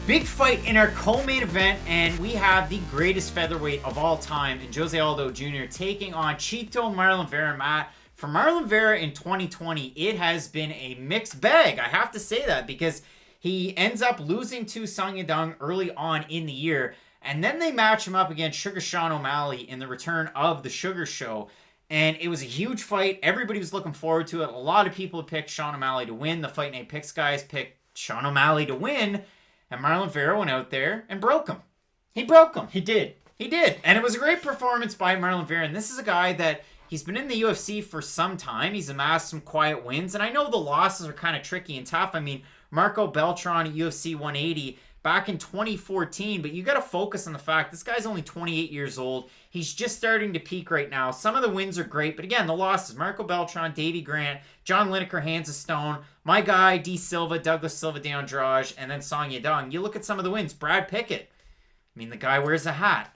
Big fight in our co-main event, and we have the greatest featherweight of all time in Jose Aldo Jr. taking on Chito Marlon Vera. Matt, for Marlon Vera in 2020, it has been a mixed bag. I have to say that because he ends up losing to Song Yadong early on in the year, and then they match him up against Sugar Sean O'Malley in the return of the Sugar Show. And it was a huge fight. Everybody was looking forward to it. A lot of people picked Sean O'Malley to win. The Fight Night Picks guys picked Sean O'Malley to win. And Marlon Vera went out there and broke him. He broke him. He did. He did. And it was a great performance by Marlon Vera. And this is a guy that he's been in the UFC for some time. He's amassed some quiet wins. And I know the losses are kind of tricky and tough. I mean, Marco Beltran at UFC 180 back in 2014. But you got to focus on the fact this guy's only 28 years old. He's just starting to peak right now. Some of the wins are great. But again, the losses. Marco Beltran, Davey Grant, John Lineker, Hands of Stone, my guy, D. Silva, Douglas Silva de Andrade, and then Song Yadong. You look at some of the wins. Brad Pickett. I mean, the guy wears a hat.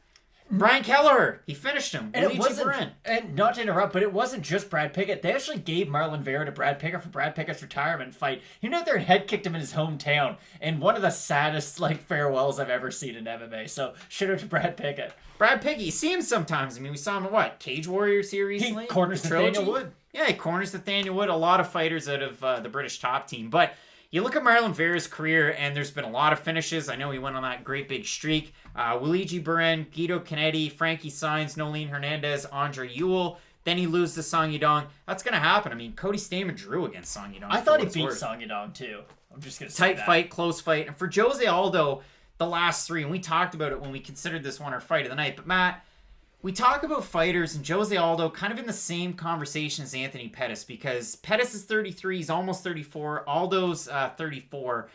Brian Kelleher. He finished him. And it wasn't, and not to interrupt, but it wasn't just Brad Pickett. They actually gave Marlon Vera to Brad Pickett for Brad Pickett's retirement fight. He went out there and head kicked him in his hometown. And one of the saddest farewells I've ever seen in MMA. So shout out to Brad Pickett. Brad Pickett, you see him sometimes. I mean, we saw him at Cage Warriors here recently. He corners Nathaniel Wood. Yeah, he corners Nathaniel Wood. A lot of fighters out of the British top team. But you look at Marlon Vera's career, and there's been a lot of finishes. I know he went on that great big streak. Luigi Burin, Guido Canetti, Frankie Saenz, Nolene Hernandez, Andre Ewell. Then he loses to Song Yadong. That's going to happen. I mean, Cody Stamann drew against Song Yadong. I thought he beat Song Yadong, too. I'm just going to say that. Tight fight, close fight. And for Jose Aldo, the last three, and we talked about it when we considered this one our fight of the night. But, Matt, we talk about fighters and Jose Aldo kind of in the same conversation as Anthony Pettis because Pettis is 33, he's almost 34, Aldo's 34.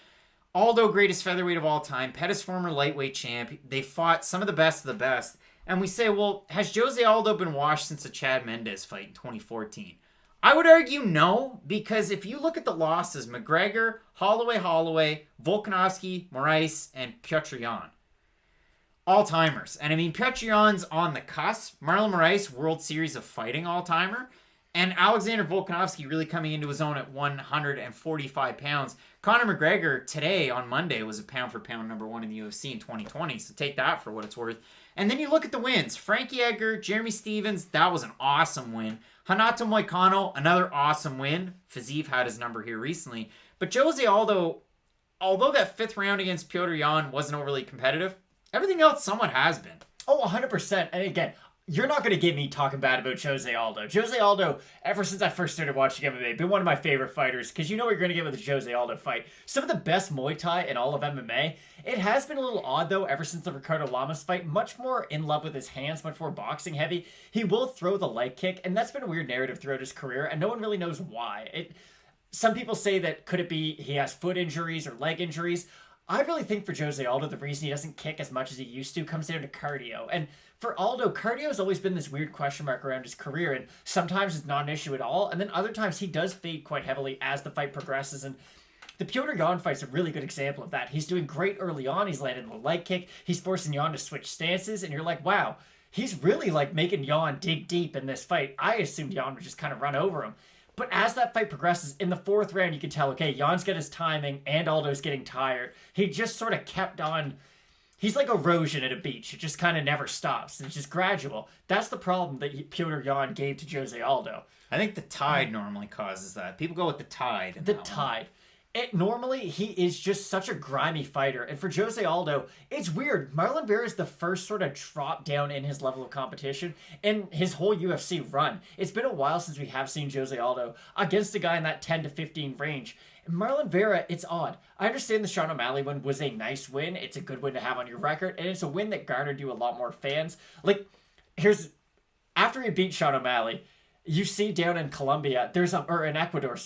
Aldo, greatest featherweight of all time, Pettis, former lightweight champ. They fought some of the best of the best. And we say, well, has Jose Aldo been washed since the Chad Mendes fight in 2014? I would argue no, because if you look at the losses, McGregor, Holloway, Volkanovski, Moraes, and Petr Yan. All-timers. And I mean, Petr Yan's on the cusp. Marlon Moraes, World Series of Fighting all-timer. And Alexander Volkanovski really coming into his own at 145 pounds. Conor McGregor today on Monday was a pound-for-pound number one in the UFC in 2020. So take that for what it's worth. And then you look at the wins. Frankie Edgar, Jeremy Stevens, that was an awesome win. Hanato Moicano, another awesome win. Fiziev had his number here recently. But Jose Aldo, although that fifth round against Petr Yan wasn't overly competitive, everything else somewhat has been. Oh, 100%. And again, you're not going to get me talking bad about Jose Aldo. Jose Aldo, ever since I first started watching MMA, been one of my favorite fighters because you know what you're going to get with a Jose Aldo fight. Some of the best Muay Thai in all of MMA. It has been a little odd, though, ever since the Ricardo Lamas fight. Much more in love with his hands, much more boxing heavy. He will throw the leg kick, and that's been a weird narrative throughout his career, and no one really knows why. Some people say that could it be he has foot injuries or leg injuries. I really think for Jose Aldo, the reason he doesn't kick as much as he used to comes down to cardio. And for Aldo, cardio has always been this weird question mark around his career, and sometimes it's not an issue at all, and then other times he does fade quite heavily as the fight progresses, and the Petr Yan fight's a really good example of that. He's doing great early on, he's landing the leg kick, he's forcing Yan to switch stances, and you're like, wow, he's really making Yan dig deep in this fight. I assumed Yan would just kind of run over him. But as that fight progresses, in the fourth round, you can tell, okay, Jan's got his timing, and Aldo's getting tired. He just sort of kept on. He's like erosion at a beach. It just kind of never stops. It's just gradual. That's the problem that Petr Yan gave to Jose Aldo. I think the tide normally causes that. People go with the tide. The tide. Normally, he is just such a grimy fighter. And for Jose Aldo, it's weird. Marlon Vera is the first sort of drop down in his level of competition in his whole UFC run. It's been a while since we have seen Jose Aldo against a guy in that 10 to 15 range. And Marlon Vera, it's odd. I understand the Sean O'Malley one was a nice win. It's a good win to have on your record. And it's a win that garnered you a lot more fans. After he beat Sean O'Malley, you see down in Colombia, in Ecuador,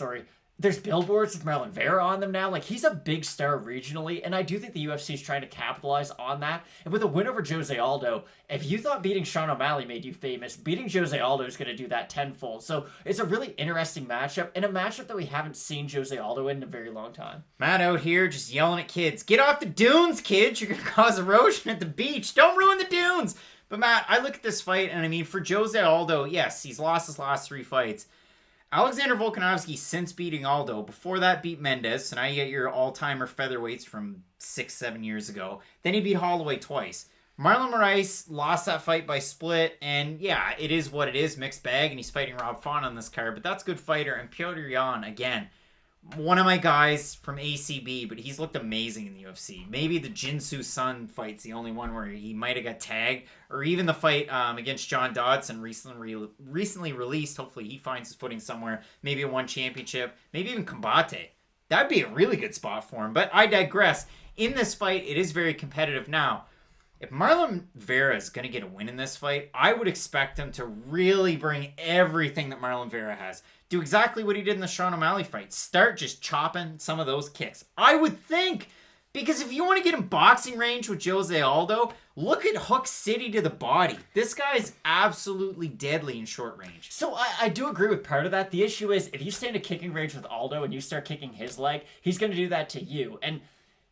there's billboards with Marlon Vera on them now. He's a big star regionally, and I do think the UFC is trying to capitalize on that. And with a win over Jose Aldo, if you thought beating Sean O'Malley made you famous, beating Jose Aldo is going to do that tenfold. So it's a really interesting matchup, and a matchup that we haven't seen Jose Aldo in a very long time. Matt out here just yelling at kids. Get off the dunes, kids. You're going to cause erosion at the beach. Don't ruin the dunes. But Matt, I look at this fight, and I mean, for Jose Aldo, yes, he's lost his last three fights. Alexander Volkanovski, since beating Aldo, before that beat Mendez, so now you get your all-timer featherweights from 6-7 years ago. Then he beat Holloway twice. Marlon Moraes lost that fight by split, and yeah, it is what it is, mixed bag, and he's fighting Rob Font on this card, but that's a good fighter. And Petr Yan, again, one of my guys from ACB, but he's looked amazing in the UFC. Maybe the Jinsu Sun fight's the only one where he might have got tagged, or even the fight against John Dodson recently released. Hopefully he finds his footing somewhere. Maybe a one championship, maybe even Combate. That'd be a really good spot for him, but I digress. In this fight, it is very competitive now. If Marlon Vera is going to get a win in this fight, I would expect him to really bring everything that Marlon Vera has. Do exactly what he did in the Sean O'Malley fight. Start just chopping some of those kicks. I would think. Because if you want to get in boxing range with Jose Aldo, look at Hook City to the body. This guy's absolutely deadly in short range. So I do agree with part of that. The issue is, if you stand in kicking range with Aldo and you start kicking his leg, he's going to do that to you. And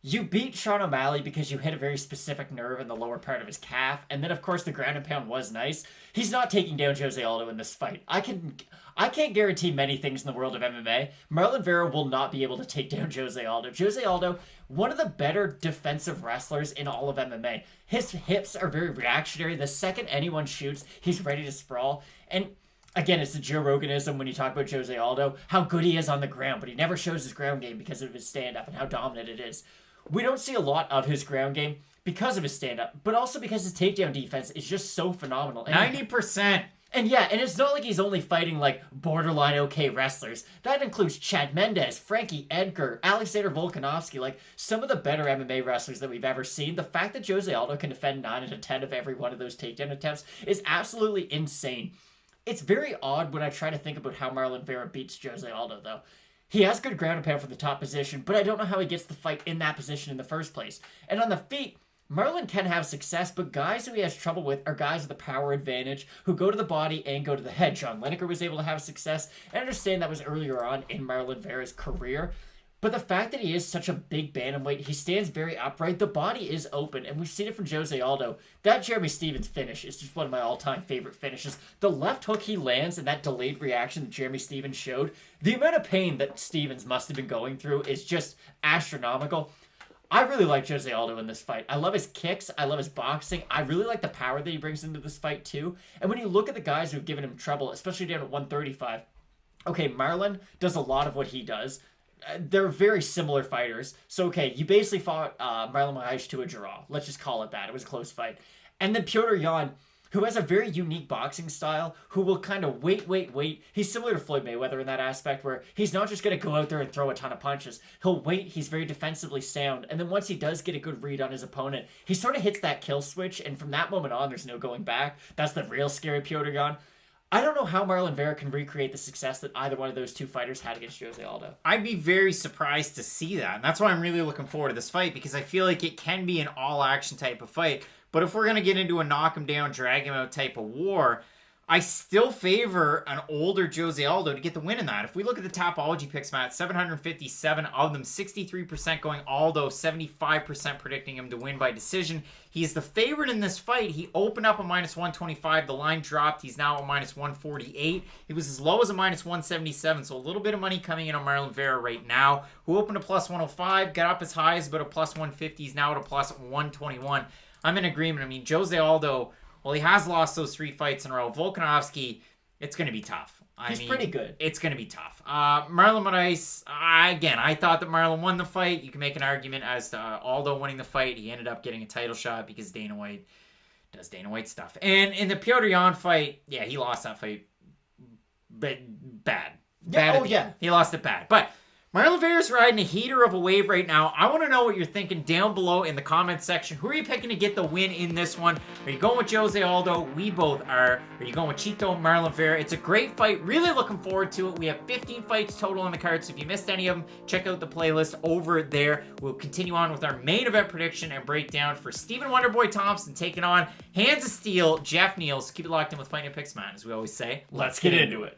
you beat Sean O'Malley because you hit a very specific nerve in the lower part of his calf, and then of course the ground and pound was nice. He's not taking down Jose Aldo in this fight. I can't guarantee many things in the world of MMA. Marlon Vera will not be able to take down Jose Aldo. Jose Aldo, one of the better defensive wrestlers in all of MMA. His hips are very reactionary. The second anyone shoots, he's ready to sprawl. And again, it's the Joe Roganism when you talk about Jose Aldo, how good he is on the ground, but he never shows his ground game because of his stand-up and how dominant it is. We don't see a lot of his ground game because of his stand-up, but also because his takedown defense is just so phenomenal. 90%. And yeah, and it's not like he's only fighting like borderline okay wrestlers. That includes Chad Mendes, Frankie Edgar, Alexander Volkanovski, like some of the better MMA wrestlers that we've ever seen. The fact that Jose Aldo can defend 9 out of 10 of every one of those takedown attempts is absolutely insane. It's very odd when I try to think about how Marlon Vera beats Jose Aldo, though. He has good ground and pound for the top position, but I don't know how he gets the fight in that position in the first place. And on the feet, Marlon can have success, but guys who he has trouble with are guys with a power advantage who go to the body and go to the head. John Lineker was able to have success. I understand that was earlier on in Marlon Vera's career, but the fact that he is such a big bantamweight, he stands very upright, the body is open, and we've seen it from Jose Aldo. That Jeremy Stephens finish is just one of my all-time favorite finishes. The left hook he lands and that delayed reaction that Jeremy Stephens showed, the amount of pain that Stephens must have been going through is just astronomical. I really like Jose Aldo in this fight. I love his kicks. I love his boxing. I really like the power that he brings into this fight, too. And when you look at the guys who've given him trouble, especially down at 135, okay, Marlon does a lot of what he does. They're very similar fighters. So, okay, you basically fought Marlon Moraes to a draw. Let's just call it that. It was a close fight. And then Petr Yan, who has a very unique boxing style, who will kind of wait. He's similar to Floyd Mayweather in that aspect where he's not just going to go out there and throw a ton of punches. He'll wait. He's very defensively sound. And then once he does get a good read on his opponent, he sort of hits that kill switch. And from that moment on, there's no going back. That's the real scary Petr Yan. I don't know how Marlon Vera can recreate the success that either one of those two fighters had against Jose Aldo. I'd be very surprised to see that. And that's why I'm really looking forward to this fight, because I feel like it can be an all-action type of fight. But if we're going to get into a knock him down, drag him out type of war, I still favor an older Jose Aldo to get the win in that. If we look at the Topology picks, Matt, 757 of them, 63% going Aldo, 75% predicting him to win by decision. He is the favorite in this fight. He opened up a -125. The line dropped. He's now a -148. It was as low as a -177, so a little bit of money coming in on Marlon Vera right now, who opened a +105, got up as high as about a +150. He's now at a +121. I'm in agreement. I mean, Jose Aldo, well, he has lost those 3 fights in a row. Volkanovski, it's going to be tough. He's pretty good. It's going to be tough. Marlon Moraes, again, I thought that Marlon won the fight. You can make an argument as to Aldo winning the fight. He ended up getting a title shot because Dana White does Dana White stuff. And in the Petr Yan fight, yeah, he lost that fight, but bad. Yeah, He lost it bad. But Marlon Vera's riding a heater of a wave right now. I want to know what you're thinking down below in the comments section. Who are you picking to get the win in this one? Are you going with Jose Aldo? We both are. Are you going with Chito and Marlon Vera? It's a great fight. Really looking forward to it. We have 15 fights total on the card, so if you missed any of them, check out the playlist over there. We'll continue on with our main event prediction and breakdown for Stephen Wonderboy Thompson taking on Hands of Steel, Geoff Neal. So keep it locked in with Fight Night Picks, man, as we always say. Let's get into it.